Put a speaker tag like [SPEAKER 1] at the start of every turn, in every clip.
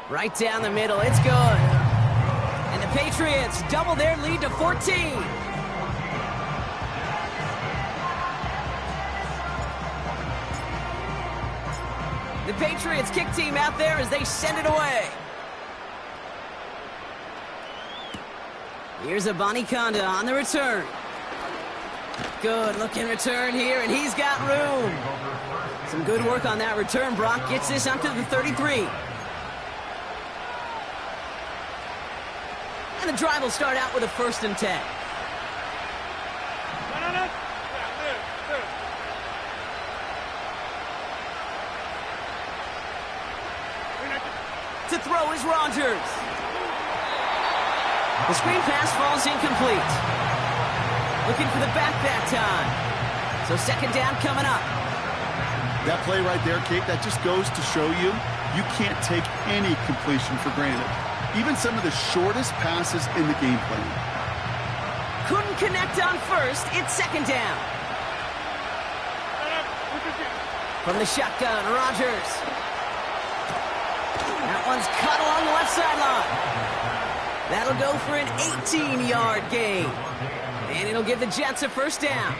[SPEAKER 1] Right down the middle, it's good. And the Patriots double their lead to 14. The Patriots kick team out there as they send it away. Here's Abanikanda on the return. Good looking return here, and he's got room. Some good work on that return. Brock gets this up to the 33. And the drive will start out with a 1st and 10. To throw is Rodgers. The screen pass falls incomplete. Looking for the back that time. So 2nd down coming up.
[SPEAKER 2] That play right there, Kate, that just goes to show you, you can't take any completion for granted. Even some of the shortest passes in the game plan.
[SPEAKER 1] Couldn't connect on 1st. It's 2nd down. From the shotgun, Rodgers. That one's cut along the left sideline. That'll go for an 18-yard gain. And it'll give the Jets a 1st down.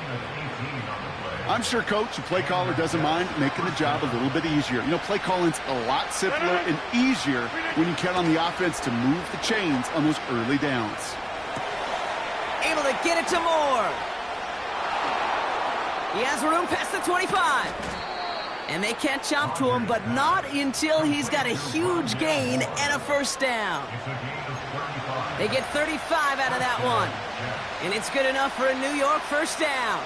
[SPEAKER 2] I'm sure Coach, the play caller, doesn't mind making the job a little bit easier. You know, play calling's a lot simpler and easier when you count on the offense to move the chains on those early downs.
[SPEAKER 1] Able to get it to Moore. He has room past the 25. And they catch up to him, but not until he's got a huge gain and a 1st down. They get 35 out of that one. And it's good enough for a New York 1st down.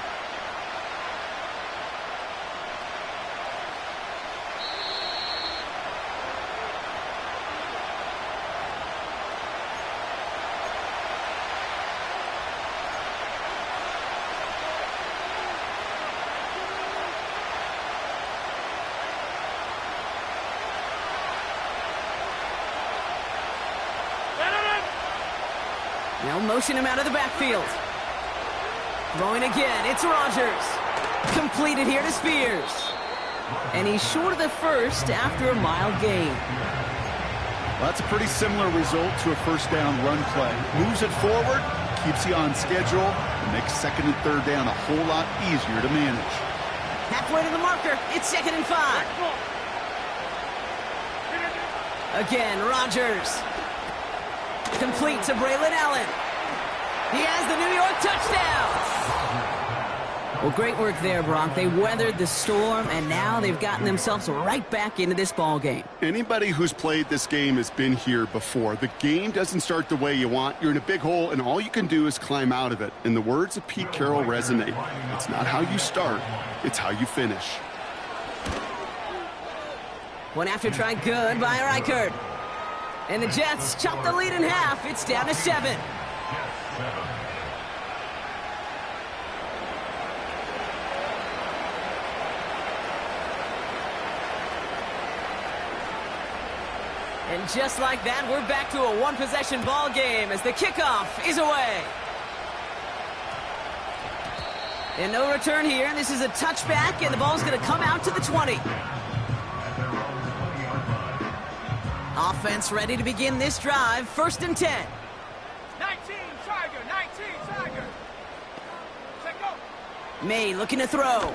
[SPEAKER 1] Now motion him out of the backfield. Throwing again, it's Rodgers. Completed here to Spears. And he's short of the 1st after a mild gain.
[SPEAKER 2] Well, that's a pretty similar result to a 1st down run play. Moves it forward, keeps you on schedule, and makes 2nd and 3rd down a whole lot easier to manage.
[SPEAKER 1] Halfway to the marker, it's 2nd and 5. Again, Rodgers. Complete to Braylon Allen. He has the New York touchdown. Well, great work there, Brock. They weathered the storm, and now they've gotten themselves right back into this ball game.
[SPEAKER 2] Anybody who's played this game has been here before. The game doesn't start the way you want. You're in a big hole, and all you can do is climb out of it. And the words of Pete Carroll resonate. It's not how you start, it's how you finish.
[SPEAKER 1] One after try, good by Reichard. And the Jets chop the lead in half. It's down to 7. And just like that, we're back to a one-possession ball game as the kickoff is away. And no return here. This is a touchback, and the ball's going to come out to the 20. Offense ready to begin this drive. 1st and 10.
[SPEAKER 3] 19, Tiger, 19, Tiger. Check go.
[SPEAKER 1] May looking to throw.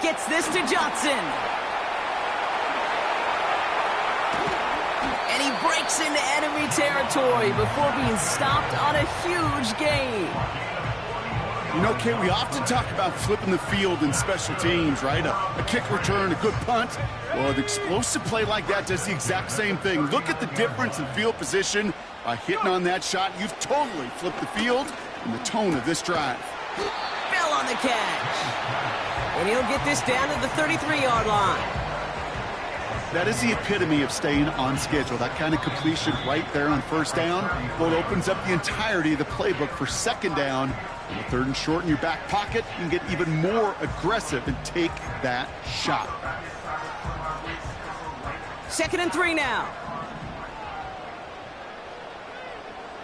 [SPEAKER 1] Gets this to Johnson. And he breaks into enemy territory before being stopped on a huge gain.
[SPEAKER 2] You know, Kate, we often talk about flipping the field in special teams, right? A kick return, a good punt. Well, an explosive play like that does the exact same thing. Look at the difference in field position. By hitting on that shot, you've totally flipped the field and the tone of this drive.
[SPEAKER 1] Fell on the catch. And he'll get this down to the 33-yard line.
[SPEAKER 2] That is the epitome of staying on schedule. That kind of completion right there on 1st down. Well, it opens up the entirety of the playbook for 2nd down. And the 3rd and short in your back pocket, you can get even more aggressive and take that shot.
[SPEAKER 1] 2nd and 3 now.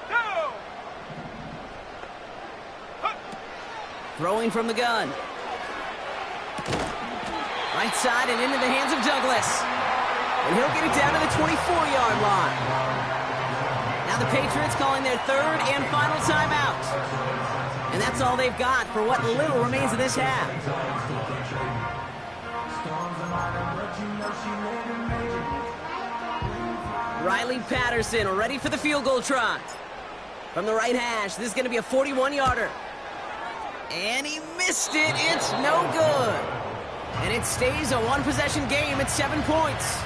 [SPEAKER 3] Go.
[SPEAKER 1] Throwing from the gun. Right side and into the hands of Douglas. And he'll get it down to the 24-yard line. Now the Patriots calling their third and final timeout. And that's all they've got for what little remains of this half. Riley Patterson ready for the field goal try. From the right hash, this is going to be a 41-yarder. And he missed it. It's no good. And it stays a one-possession game at 7 points.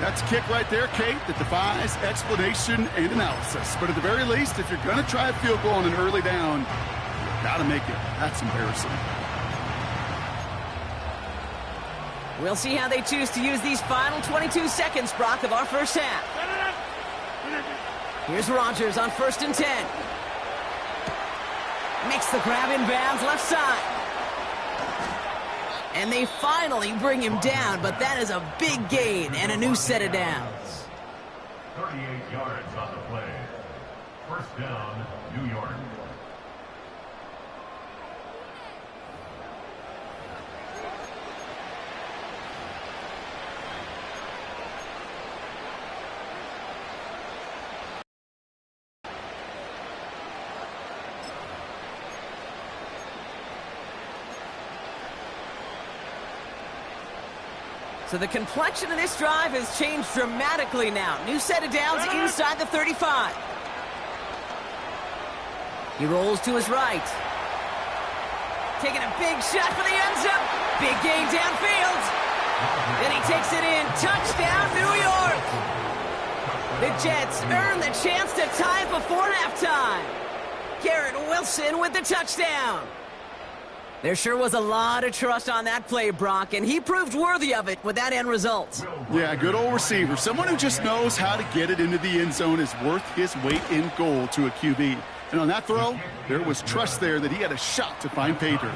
[SPEAKER 2] That's a kick right there, Kate, that defies explanation and analysis. But at the very least, if you're going to try a field goal on an early down, you've got to make it. That's embarrassing.
[SPEAKER 1] We'll see how they choose to use these final 22 seconds, Brock, of our first half. Here's Rodgers on 1st and 10. Makes the grab in bounds left side. And they finally bring him down, but that is a big gain and a new set of downs.
[SPEAKER 4] 38 yards on the play. First down, New York.
[SPEAKER 1] So the complexion of this drive has changed dramatically now. New set of downs inside the 35. He rolls to his right. Taking a big shot for the end zone. Big gain downfield. Then he takes it in. Touchdown, New York. The Jets earn the chance to tie it before halftime. Garrett Wilson with the touchdown. There sure was a lot of trust on that play, Brock, and he proved worthy of it with that end result.
[SPEAKER 2] Yeah, good old receiver. Someone who just knows how to get it into the end zone is worth his weight in gold to a QB. And on that throw, there was trust there that he had a shot to find pay dirt.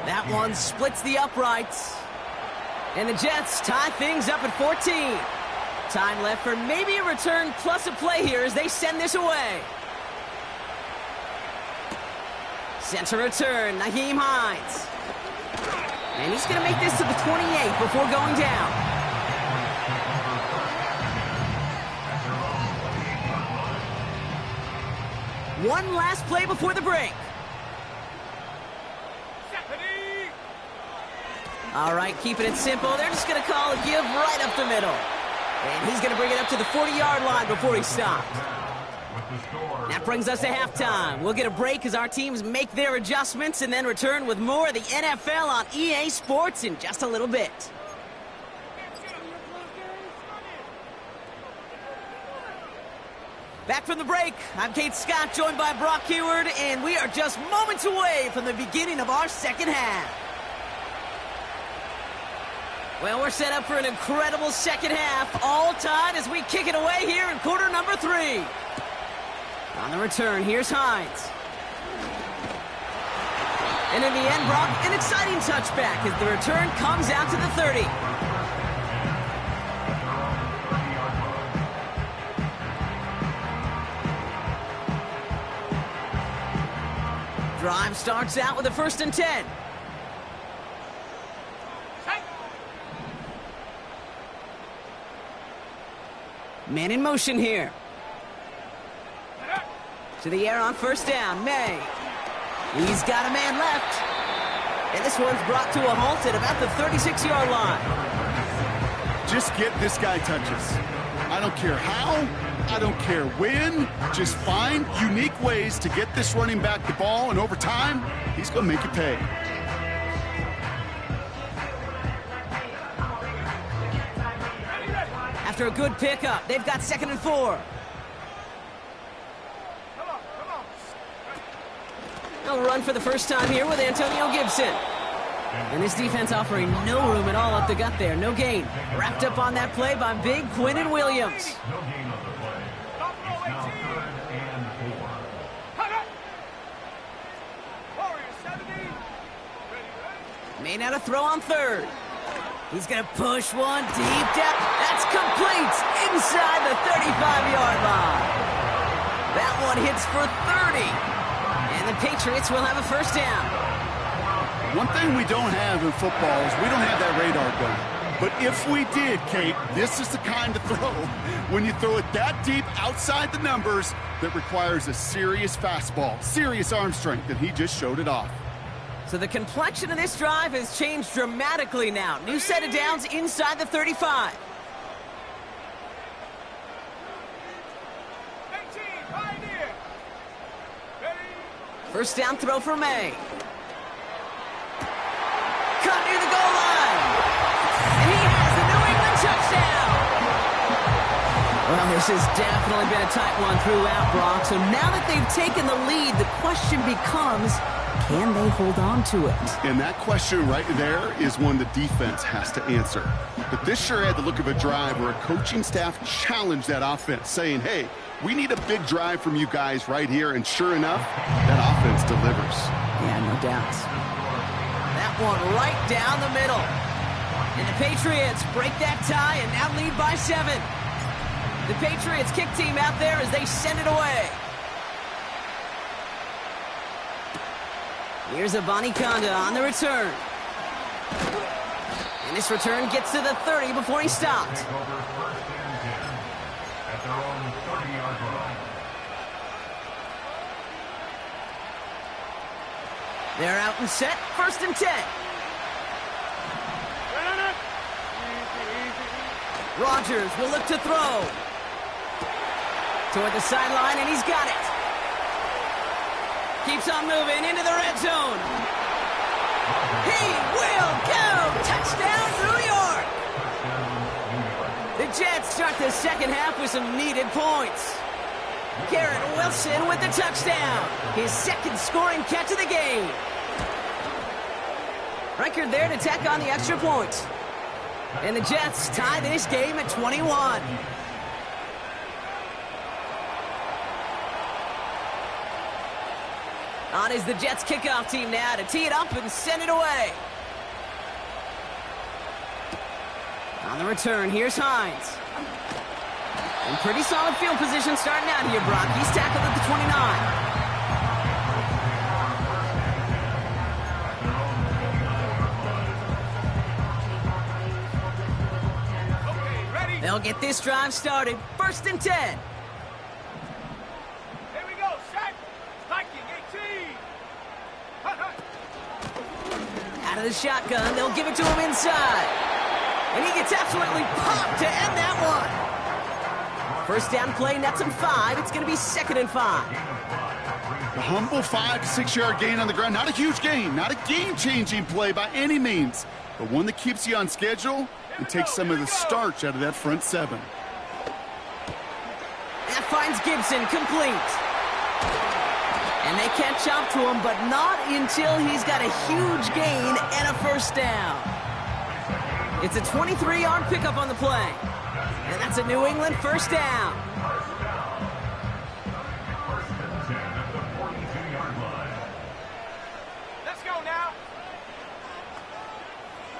[SPEAKER 1] That one splits the uprights. And the Jets tie things up at 14. Time left for maybe a return plus a play here as they send this away. Center return, Nyheim Hines. And he's going to make this to the 28 before going down. One last play before the break. All right, keeping it simple. They're just going to call a give right up the middle. And he's going to bring it up to the 40-yard line before he stopped. That brings us to halftime. We'll get a break as our teams make their adjustments and then return with more of the NFL on EA Sports in just a little bit. Back from the break, I'm Kate Scott, joined by Brock Huard, and we are just moments away from the beginning of our second half. Well, we're set up for an incredible second half, all tied as we kick it away here in quarter number 3. On the return, here's Hines. And in the end, Brock, an exciting touchback as the return comes out to the 30. Drive starts out with a 1st and 10. Man in motion here. To the air on 1st down, May. He's got a man left. And this one's brought to a halt at about the 36-yard line.
[SPEAKER 2] Just get this guy touches. I don't care how, I don't care when. Just find unique ways to get this running back the ball, and over time, he's going to make it pay.
[SPEAKER 1] After a good pickup, they've got 2nd and 4. They'll run for the first time here with Antonio Gibson. And this defense offering no room at all up the gut there. No gain. Wrapped up on that play by big Quinnen Williams.
[SPEAKER 4] No gain on the play. It's now 3rd and
[SPEAKER 3] 4.
[SPEAKER 1] May not a throw on 3rd. He's going to push one deep down. That's complete inside the 35-yard line. That one hits for 30. And the Patriots will have a 1st down.
[SPEAKER 2] One thing we don't have in football is we don't have that radar gun. But if we did, Kate, this is the kind of throw, when you throw it that deep outside the numbers, that requires a serious fastball, serious arm strength, and he just showed it off.
[SPEAKER 1] So the complexion of this drive has changed dramatically now. New set of downs inside the 35. First down throw for May. Cut near the goal line. And he has the New England touchdown. Well, this has definitely been a tight one throughout, Brock. So now that they've taken the lead, the question becomes, can they hold on to it?
[SPEAKER 2] And that question right there is one the defense has to answer. But this sure had the look of a drive where a coaching staff challenged that offense, saying, hey, we need a big drive from you guys right here. And sure enough, that offense delivers.
[SPEAKER 1] Yeah, no doubts. That one right down the middle. And the Patriots break that tie and now lead by 7. The Patriots kick team out there as they send it away. Here's Abanikanda on the return. And this return gets to the 30 before he stopped. They're out and set, 1st and 10. Rodgers will look to throw. Toward the sideline, and he's got it. Keeps on moving into the red zone. He will go! Touchdown, New York! The Jets start the second half with some needed points. Garrett Wilson with the touchdown. His second scoring catch of the game. Record there to tack on the extra point. And the Jets tie this game at 21. On is the Jets kickoff team now to tee it up and send it away. On the return, here's Hines. And pretty solid field position starting out here, Brock. He's tackled at the 29. They'll get this drive started. 1st and 10.
[SPEAKER 3] Here we go, set. Viking 18.
[SPEAKER 1] Out of the shotgun, they'll give it to him inside. And he gets absolutely popped to end that one. First down play, nets him 5. It's going to be 2nd and 5.
[SPEAKER 2] The humble 5 to 6 yard gain on the ground. Not a huge gain, not a game-changing play by any means, but one that keeps you on schedule and takes some of the starch out of that front 7.
[SPEAKER 1] That finds Gibson complete. And they can't chop to him, but not until he's got a huge gain and a first down. It's a 23-yard pickup on the play. And that's a New England first down.
[SPEAKER 3] Let's go now.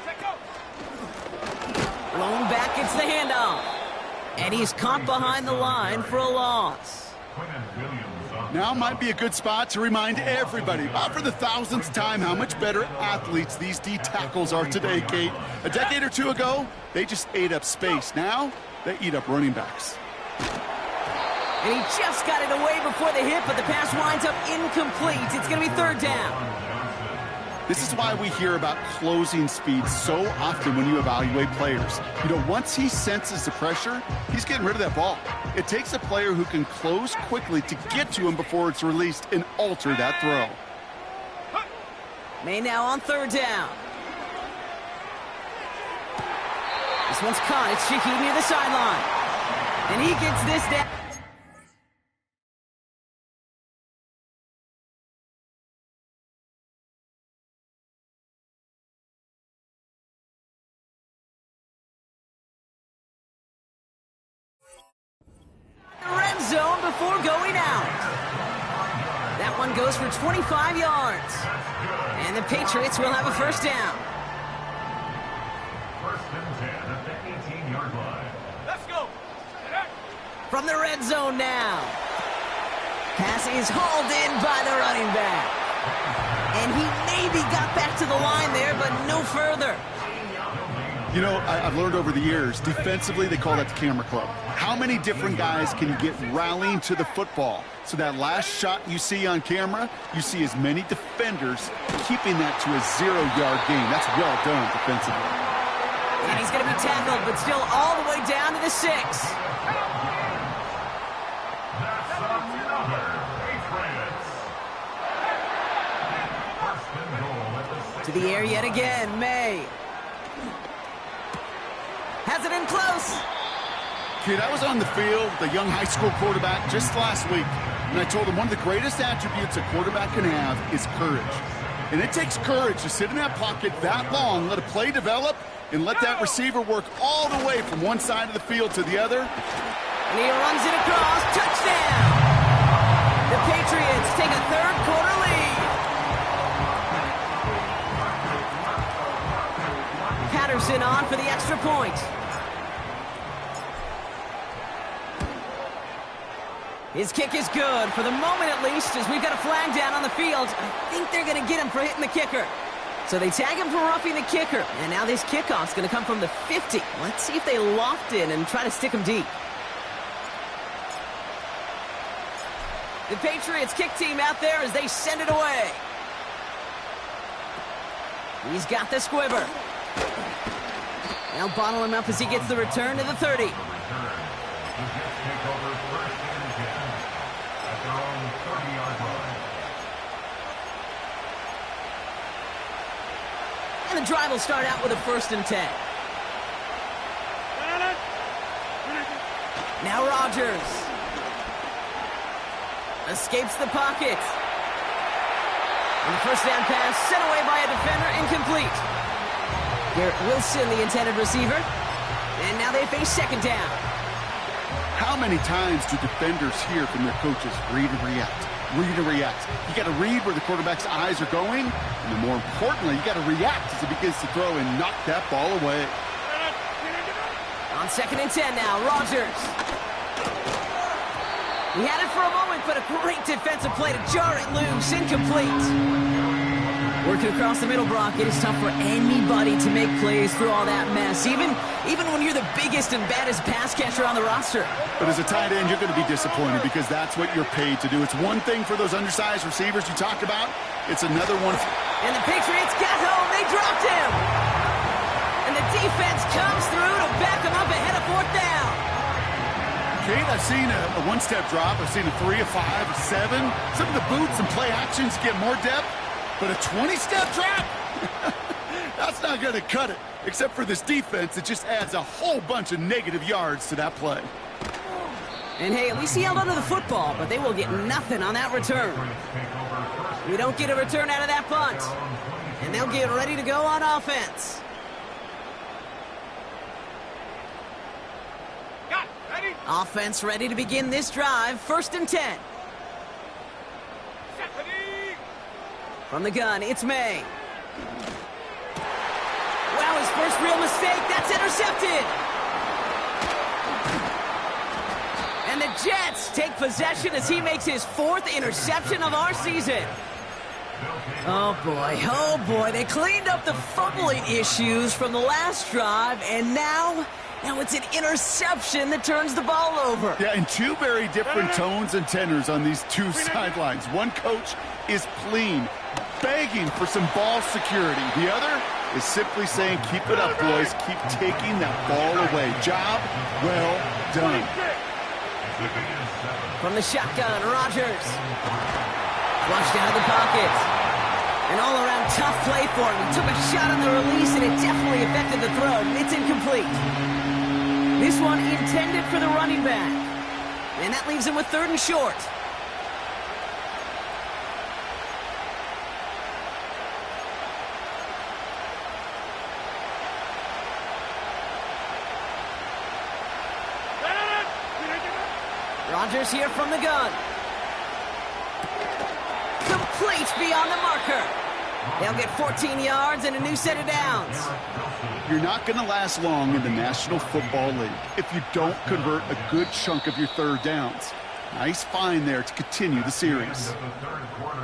[SPEAKER 3] Let's go.
[SPEAKER 1] Blown back, it's the handoff. And he's caught behind the line for a loss.
[SPEAKER 2] Now might be a good spot to remind everybody, for the 1000th time, how much better athletes these D tackles are today, Kate. A decade or two ago, they just ate up space. Now, they eat up running backs.
[SPEAKER 1] And he just got it away before the hit, but the pass winds up incomplete. It's going to be 3rd down.
[SPEAKER 2] This is why we hear about closing speed so often when you evaluate players. You know, once he senses the pressure, he's getting rid of that ball. It takes a player who can close quickly to get to him before it's released and alter that throw.
[SPEAKER 1] May now on 3rd down. This one's caught. It's Shaheed near the sideline. And he gets this down. Red zone before going out. That one goes for 25 yards. And the Patriots will have a first down.
[SPEAKER 4] 1st and 10 at the 18-yard line.
[SPEAKER 3] Let's go.
[SPEAKER 1] From the red zone now. Pass is hauled in by the running back. And he maybe got back to the line there, but no further.
[SPEAKER 2] You know, I've learned over the years, defensively, they call that the camera club. How many different guys can you get rallying to the football? So that last shot you see on camera, you see as many defenders keeping that to a 0-yard gain. That's well done defensively.
[SPEAKER 1] And he's going to be tackled, but still all the way down to the 6.
[SPEAKER 4] That's another Patriots. First and goal at the 6.
[SPEAKER 1] To the air yet again, May. Has it in close.
[SPEAKER 2] Kid, I was on the field, the young high school quarterback, just last week, and I told him one of the greatest attributes a quarterback can have is courage. And it takes courage to sit in that pocket that long, let a play develop, and let that receiver work all the way from one side of the field to the other.
[SPEAKER 1] And he runs it across. Touchdown! The Patriots take a third-quarter lead. Patterson on for the extra point. His kick is good, for the moment at least, as we've got a flag down on the field. I think they're going to get him for hitting the kicker. So they tag him for roughing the kicker, and now this kickoff's going to come from the 50. Let's see if they loft in and try to stick him deep. The Patriots kick team out there as they send it away. He's got the squibber. They'll bottle him up as he gets the return to the 30. And the drive will start out with a 1st and 10. Now Rodgers escapes the pocket. And the first down pass sent away by a defender, incomplete. Garrett Wilson, the intended receiver. And now they face 2nd down.
[SPEAKER 2] How many times do defenders hear from their coaches, read and react? Read and react. You got to read where the quarterback's eyes are going, and then more importantly, you got to react as he begins to throw and knock that ball away.
[SPEAKER 1] On 2nd and 10 now, Rodgers. He had it for a moment, but a great defensive play to jar it loose, incomplete. Working across the middle, Brock, it is tough for anybody to make plays through all that mess, even when you're the biggest and baddest pass catcher on the roster.
[SPEAKER 2] But as a tight end, you're going to be disappointed because that's what you're paid to do. It's one thing for those undersized receivers you talk about. It's another one.
[SPEAKER 1] And the Patriots got home. They dropped him. And the defense comes through to back him up ahead of 4th down.
[SPEAKER 2] Kate, I've seen a one-step drop. I've seen a 3, a 5, a 7. Some of the boots and play actions get more depth. But a 20-step drop? That's not going to cut it. Except for this defense, it just adds a whole bunch of negative yards to that play.
[SPEAKER 1] And hey, at least he held onto the football, but they will get nothing on that return. We don't get a return out of that punt. And they'll get ready to go on offense.
[SPEAKER 3] Got ready.
[SPEAKER 1] Offense ready to begin this drive. 1st and 10. From the gun, it's May. Wow, his first real mistake. That's intercepted. And the Jets take possession as he makes his 4th interception of our season. Oh, boy. They cleaned up the fumbling issues from the last drive, and now it's an interception that turns the ball over.
[SPEAKER 2] Yeah, and 2 very different tones and tenors on these 2 sidelines. One coach is clean, begging for some ball security. The other is simply saying, keep it up, boys. Keep taking that ball away. Job well done.
[SPEAKER 1] From the shotgun, Rodgers. Flushed out of the pocket. An all-around tough play for him. He took a shot on the release, and it definitely affected the throw. It's incomplete. This one intended for the running back. And that leaves him with 3rd and short. Rodgers here from the gun. Complete beyond the marker. They'll get 14 yards and a new set of downs.
[SPEAKER 2] You're not going to last long in the National Football League if you don't convert a good chunk of your 3rd downs. Nice find there to continue the series.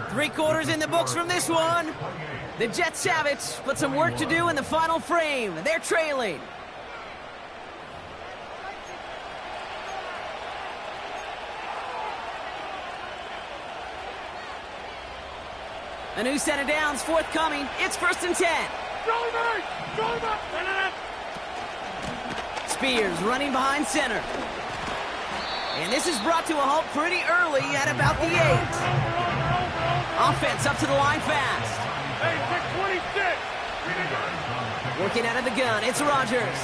[SPEAKER 1] 3 quarters in the books from this one. The Jets have it, but some work to do in the final frame. They're trailing. A new set of downs forthcoming. It's 1st and 10. Spears running behind center. And this is brought to a halt pretty early at about the 8. Offense up to the line fast.
[SPEAKER 3] Hey, 626.
[SPEAKER 1] Working out of the gun, it's Rodgers.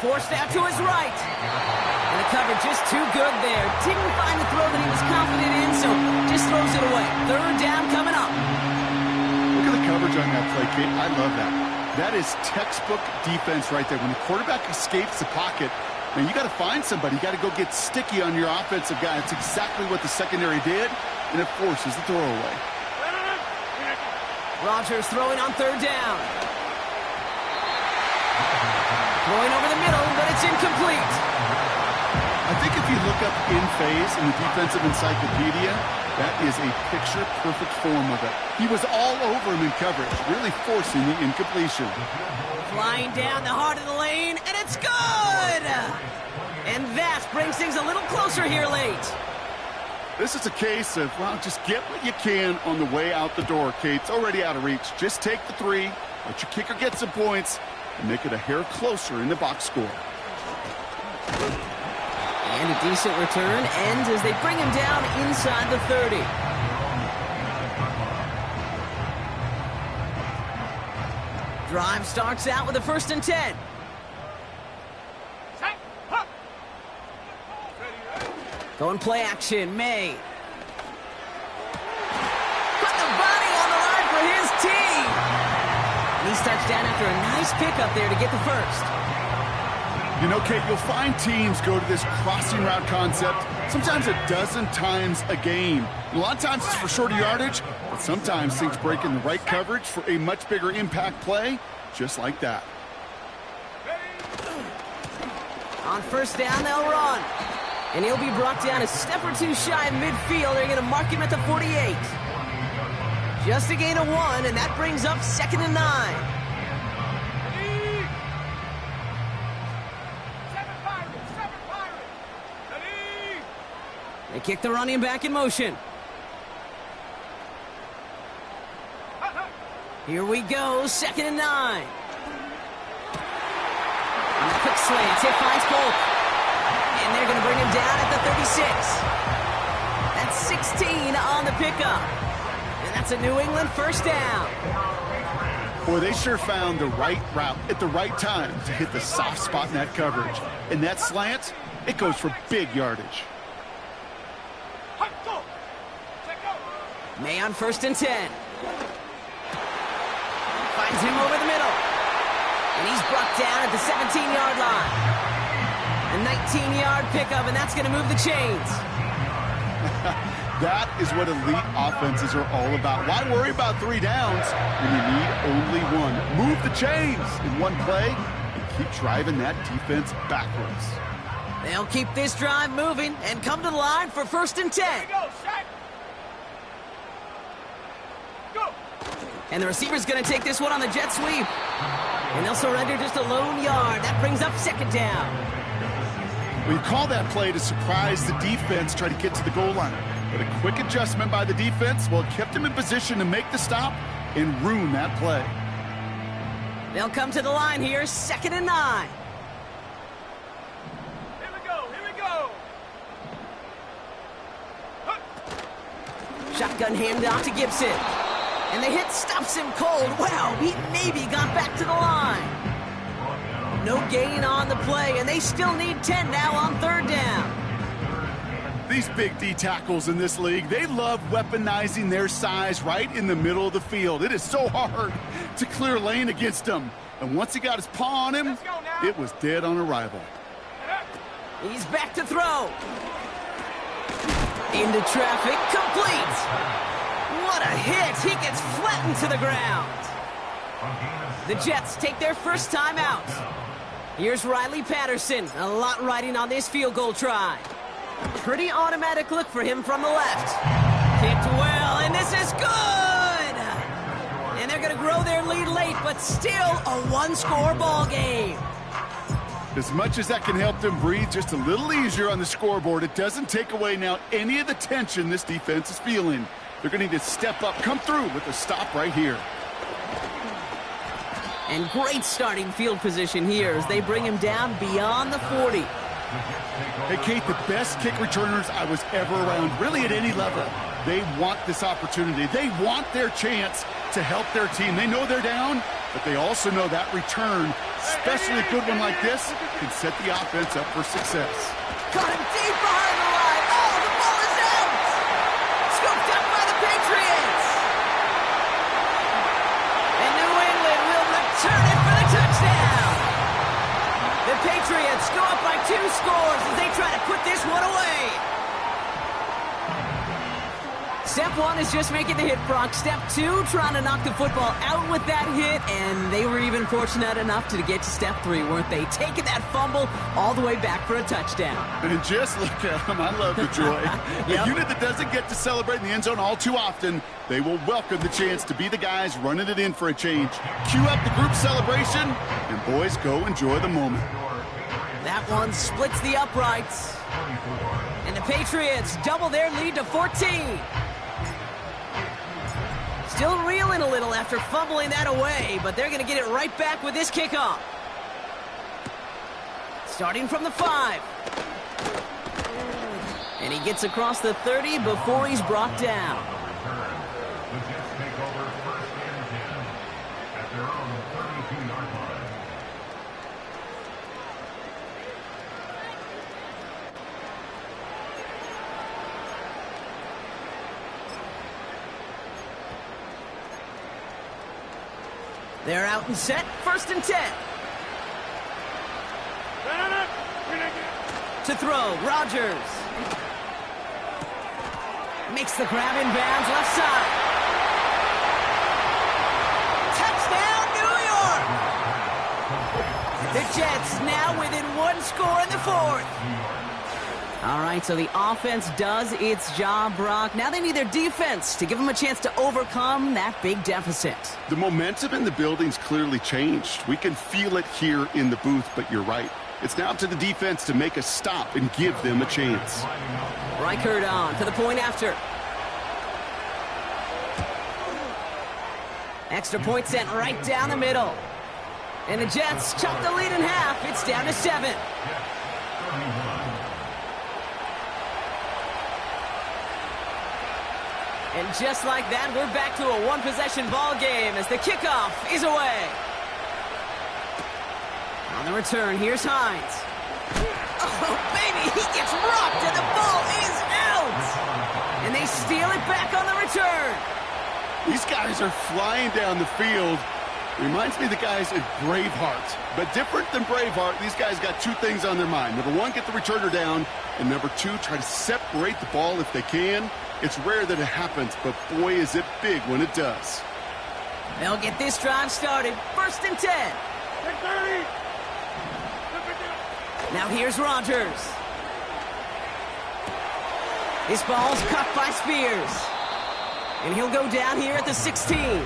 [SPEAKER 1] Forced out to his right. And the coverage just too good there. Didn't find the throw that he was confident in, so just throws it away. 3rd down coming up.
[SPEAKER 2] Look at the coverage on that play, Kate. I love that. That is textbook defense right there. When the quarterback escapes the pocket, man, you got to find somebody. You got to go get sticky on your offensive guy. That's exactly what the secondary did, and it forces the throw away.
[SPEAKER 1] Rodgers throwing on 3rd down. Throwing over the middle, but it's incomplete.
[SPEAKER 2] I think if you look up in phase in the defensive encyclopedia, that is a picture-perfect form of it. He was all over him in coverage, really forcing the incompletion.
[SPEAKER 1] Flying down the heart of the lane, and it's good! And that brings things a little closer here late.
[SPEAKER 2] This is a case of, well, just get what you can on the way out the door, Kate. It's already out of reach. Just take the 3, let your kicker get some points, and make it a hair closer in the box score.
[SPEAKER 1] And a decent return ends as they bring him down inside the 30. Drive starts out with a 1st and 10.
[SPEAKER 3] Set. Huh.
[SPEAKER 1] Going play action, May. Put the body on the line for his team. And he starts down after a nice pickup there to get the 1st.
[SPEAKER 2] You know, Kate, you'll find teams go to this crossing route concept sometimes a dozen times a game. And a lot of times it's for shorter yardage, but sometimes things break in the right coverage for a much bigger impact play, just like that.
[SPEAKER 1] On 1st down, they'll run. And he'll be brought down a step or 2 shy of midfield. They're going to mark him at the 48. Just a gain of 1, and that brings up 2nd and 9. They kick the running back in motion. Here we go, 2nd and 9. And a quick slant, it finds Polk. And they're going to bring him down at the 36. That's 16 on the pickup. And that's a New England 1st down.
[SPEAKER 2] Boy, they sure found the right route at the right time to hit the soft spot in that coverage. And that slant, it goes for big yardage.
[SPEAKER 1] May on 1st and 10. Finds him over the middle. And he's brought down at the 17-yard line. A 19-yard pickup, and that's going to move the chains.
[SPEAKER 2] That is what elite offenses are all about. Why worry about 3 downs when you need only 1? Move the chains in one play and keep driving that defense backwards.
[SPEAKER 1] They'll keep this drive moving and come to the line for 1st and 10.
[SPEAKER 3] Go, Shaq. Go.
[SPEAKER 1] And the receiver's going to take this one on the jet sweep. And they'll surrender just a lone yard. That brings up 2nd down.
[SPEAKER 2] Well, you call that play to surprise the defense, try to get to the goal line. But a quick adjustment by the defense, well, it kept them in position to make the stop and ruin that play.
[SPEAKER 1] They'll come to the line here, 2nd and 9.
[SPEAKER 3] Here we go. Here we go.
[SPEAKER 1] Shotgun handoff to Gibson. And the hit stops him cold. Wow, he maybe got back to the line. No gain on the play, and they still need 10 now on 3rd down.
[SPEAKER 2] These big D tackles in this league, they love weaponizing their size right in the middle of the field. It is so hard to clear lane against them. And once he got his paw on him, it was dead on arrival.
[SPEAKER 1] He's back to throw. Into traffic, complete. What a hit. He gets flattened to the ground. The Jets take their first time out. Here's Riley Patterson. A lot riding on this field goal try. Pretty automatic look for him from the left. Kicked well, and this is good! And they're they're going to grow their lead late, but still a one-score ball game.
[SPEAKER 2] As much as that can help them breathe just a little easier on the scoreboard, it doesn't take away now any of the tension this defense is feeling. They're going to need to step up, come through with a stop right here.
[SPEAKER 1] And great starting field position here as they bring him down beyond the 40.
[SPEAKER 2] Hey, Kate, the best kick returners I was ever around, really at any level, they want this opportunity. They want their chance to help their team. They know they're down, but they also know that return, especially a good one like this, can set the offense up for success.
[SPEAKER 1] Got him deep behind the line. Oh, the ball is out! Scooped up by the Patriots. And New England will return it for the touchdown. The Patriots go up by 2 scores as they try to put this one away. Step 1 is just making the hit, Brock. Step 2, trying to knock the football out with that hit, and they were even fortunate enough to get to step 3, weren't they? Taking that fumble all the way back for a touchdown.
[SPEAKER 2] And just look at them. I love the joy.
[SPEAKER 1] Yep.
[SPEAKER 2] A unit that doesn't get to celebrate in the end zone all too often, they will welcome the chance to be the guys running it in for a change. Cue up the group celebration, and boys, go enjoy the moment.
[SPEAKER 1] That one splits the uprights. And the Patriots double their lead to 14. Still reeling a little after fumbling that away, but they're going to get it right back with this kickoff. Starting from the 5. And he gets across the 30 before he's brought down.
[SPEAKER 4] The Jets take over 1st and 10 at their own 32-yard line.
[SPEAKER 1] They're out and set. 1st and 10. To throw, Rodgers. Makes the grab in bounds, left side. Touchdown, New York! The Jets now within 1 score in the 4th. All right, so the offense does its job, Brock. Now they need their defense to give them a chance to overcome that big deficit.
[SPEAKER 2] The momentum in the building's clearly changed. We can feel it here in the booth, but you're right. It's now up to the defense to make a stop and give them a chance.
[SPEAKER 1] Reichert on for the point after. Extra point sent right down the middle. And the Jets chop the lead in half. It's down to 7. And just like that, we're back to a 1-possession ball game as the kickoff is away. On the return, here's Hines. Oh, baby, he gets rocked and the ball is out. And they steal it back on the return.
[SPEAKER 2] These guys are flying down the field. Reminds me of the guys at Braveheart. But different than Braveheart, these guys got 2 things on their mind. Number 1, get the returner down. And number 2, try to separate the ball if they can. It's rare that it happens, but boy, is it big when it does.
[SPEAKER 1] They'll get this drive started. 1st and 10. Now here's Rodgers. This ball's cut by Spears. And he'll go down here at the 16.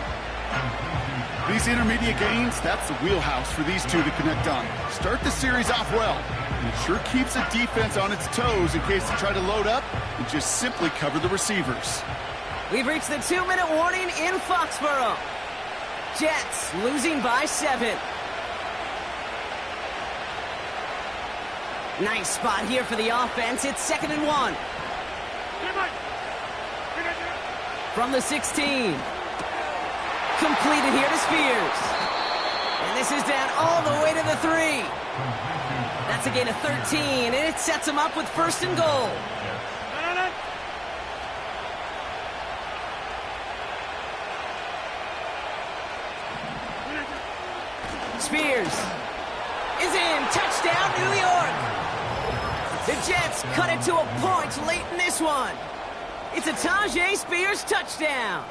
[SPEAKER 2] These intermediate gains, that's the wheelhouse for these two to connect on. Start the series off well. And it sure keeps the defense on its toes in case they try to load up and just simply cover the receivers.
[SPEAKER 1] We've reached the 2-minute warning in Foxborough. Jets losing by 7. Nice spot here for the offense. It's 2nd and 1. From the 16. Completed here to Spears. And this is down all the way to the 3. That's a gain of 13, and it sets them up with 1st and goal. Spears is in. Touchdown, New York. The Jets cut it to a point late in this one. It's a Tyjae Spears touchdown.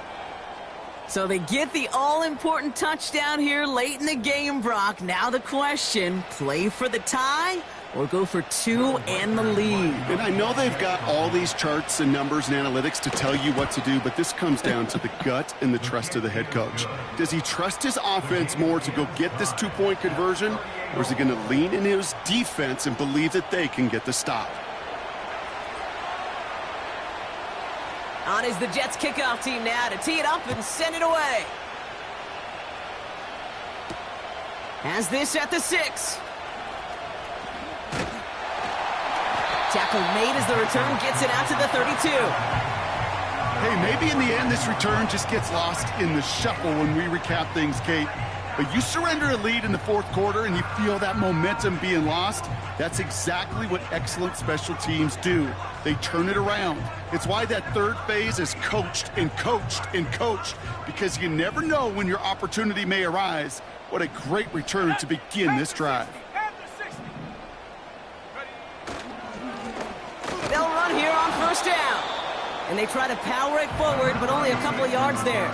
[SPEAKER 1] So they get the all-important touchdown here late in the game, Brock. Now the question, play for the tie or go for two and the lead?
[SPEAKER 2] And I know they've got all these charts and numbers and analytics to tell you what to do, but this comes down to the gut and the trust of the head coach. Does he trust his offense more to go get this two-point conversion, or is he going to lean into his defense and believe that they can get the stop?
[SPEAKER 1] On is the Jets kickoff team now to tee it up and send it away. Has this at the 6. Tackle made as the return gets it out to the 32.
[SPEAKER 2] Hey, maybe in the end this return just gets lost in the shuffle when we recap things, Kate. But you surrender a lead in the fourth quarter and you feel that momentum being lost. That's exactly what excellent special teams do. They turn it around. It's why that third phase is coached and coached and coached, because you never know when your opportunity may arise. What a great return to begin this drive.
[SPEAKER 1] They'll run here on first down. And they try to power it forward, but only a couple of yards there.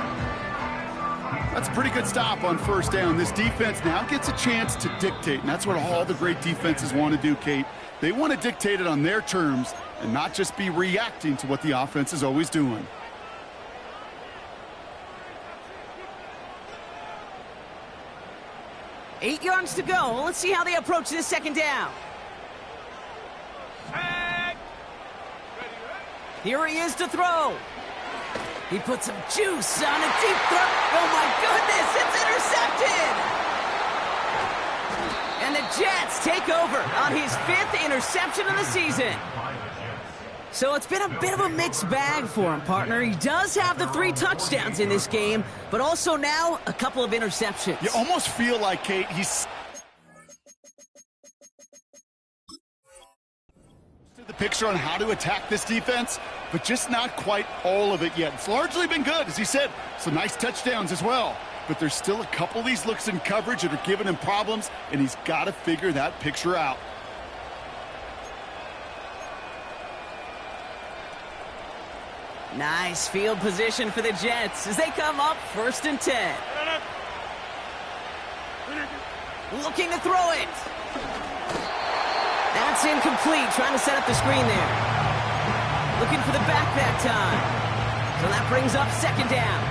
[SPEAKER 2] That's a pretty good stop on first down. This defense now gets a chance to dictate, and that's what all the great defenses want to do, Kate. They want to dictate it on their terms and not just be reacting to what the offense is always doing.
[SPEAKER 1] Eight yards to go. Let's see how they approach this second down. Here he is to throw. He puts some juice on a deep throw. Oh, my goodness, it's intercepted. And the Jets take over on his 5th interception of the season. So it's been a bit of a mixed bag for him, partner. He does have the 3 touchdowns in this game, but also now a couple of interceptions.
[SPEAKER 2] You almost feel like, Kate, he's the picture on how to attack this defense, but just not quite all of it yet. It's largely been good, as he said, some nice touchdowns as well, but there's still a couple of these looks in coverage that are giving him problems, and he's got to figure that picture out.
[SPEAKER 1] Nice field position for the Jets as they come up 1st and 10. Looking to throw it. That's incomplete, trying to set up the screen there. Looking for the back that time. So that brings up 2nd down.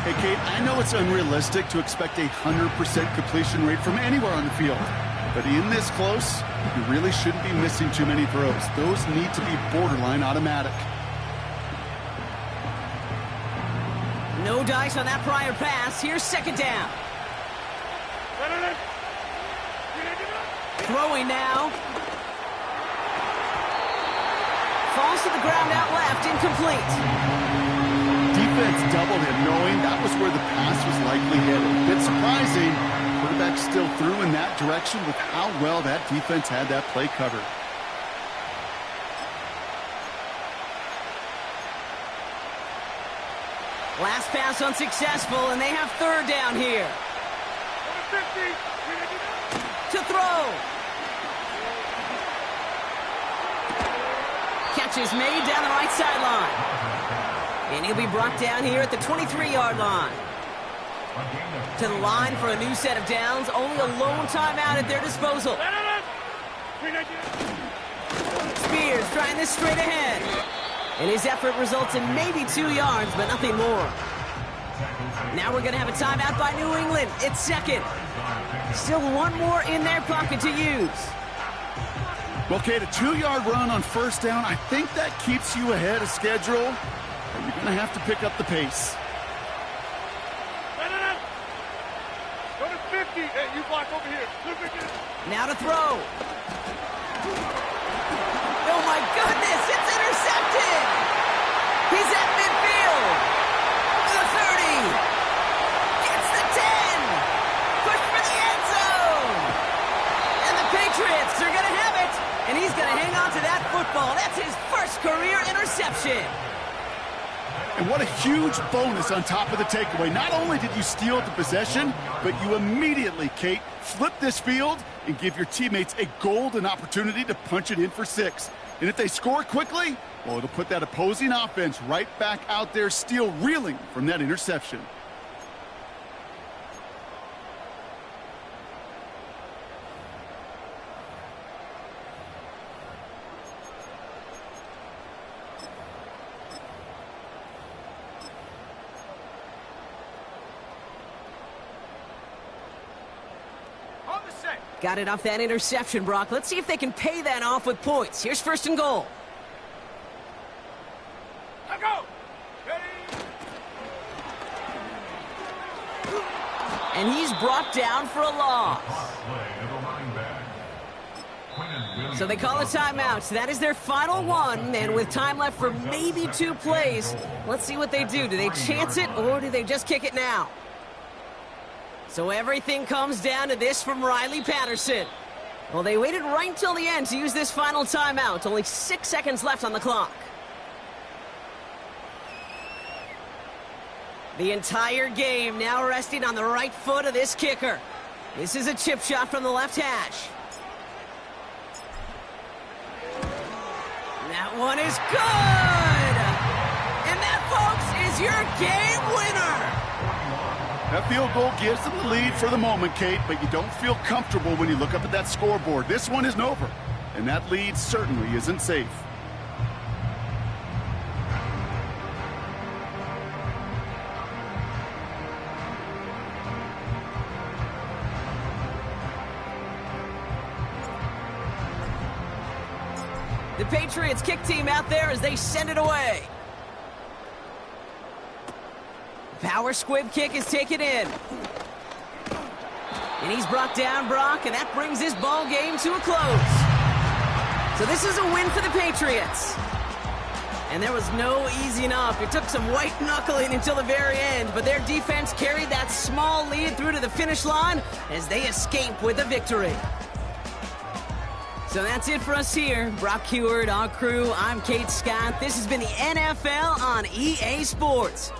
[SPEAKER 2] Hey, Kate, I know it's unrealistic to expect a 100% completion rate from anywhere on the field. But in this close, you really shouldn't be missing too many throws. Those need to be borderline automatic.
[SPEAKER 1] No dice on that prior pass. Here's 2nd down. Throwing now. Falls to the ground out left, incomplete.
[SPEAKER 2] Defense doubled him, knowing that was where the pass was likely headed. A bit surprising. Quarterback still threw in that direction with how well that defense had that play covered.
[SPEAKER 1] Last pass unsuccessful, and they have 3rd down here. To throw. Catch is made down the right sideline. And he'll be brought down here at the 23-yard line. To the line for a new set of downs. Only a lone timeout at their disposal. Spears trying this straight ahead. And his effort results in maybe 2 yards, but nothing more. Now we're going to have a timeout by New England. It's 2nd. Still one more in their pocket to use.
[SPEAKER 2] Well, Kate, a 2-yard run on first down, I think that keeps you ahead of schedule. But you're going to have to pick up the pace.
[SPEAKER 3] Go to 50. Hey, you block over here.
[SPEAKER 1] Now to throw. Oh, my goodness, it's intercepted. He's at midfield. The 30. Gets the 10. Push for the end zone. And the Patriots are going to have it. And he's going to hang on to that football. That's his first career interception.
[SPEAKER 2] And what a huge bonus on top of the takeaway. Not only did you steal the possession, but you immediately, Kate, flip this field and give your teammates a golden opportunity to punch it in for 6. And if they score quickly, well, it'll put that opposing offense right back out there, still reeling from that interception.
[SPEAKER 1] Got it off that interception, Brock. Let's see if they can pay that off with points. Here's 1st and goal.
[SPEAKER 3] Let go.
[SPEAKER 1] And he's brought down for a loss. So they call a timeout. That is their final one, and with time left for maybe 2 plays, let's see what they do. Do they chance it, or do they just kick it now? So everything comes down to this from Riley Patterson. Well, they waited right until the end to use this final timeout. Only 6 seconds left on the clock. The entire game now resting on the right foot of this kicker. This is a chip shot from the left hash. That one is good! And that, folks, is your game winner!
[SPEAKER 2] That field goal gives them the lead for the moment, Kate, but you don't feel comfortable when you look up at that scoreboard. This one isn't over, and that lead certainly isn't safe.
[SPEAKER 1] The Patriots kick team out there as they send it away. Power squib kick is taken in. And he's brought down, Brock, and that brings this ball game to a close. So this is a win for the Patriots. And there was no easing up. It took some white knuckling until the very end, but their defense carried that small lead through to the finish line as they escape with a victory. So that's it for us here. Brock Huard, our crew, I'm Kate Scott. This has been the NFL on EA Sports.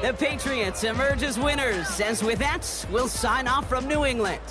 [SPEAKER 1] The Patriots emerge as winners, as with that, we'll sign off from New England.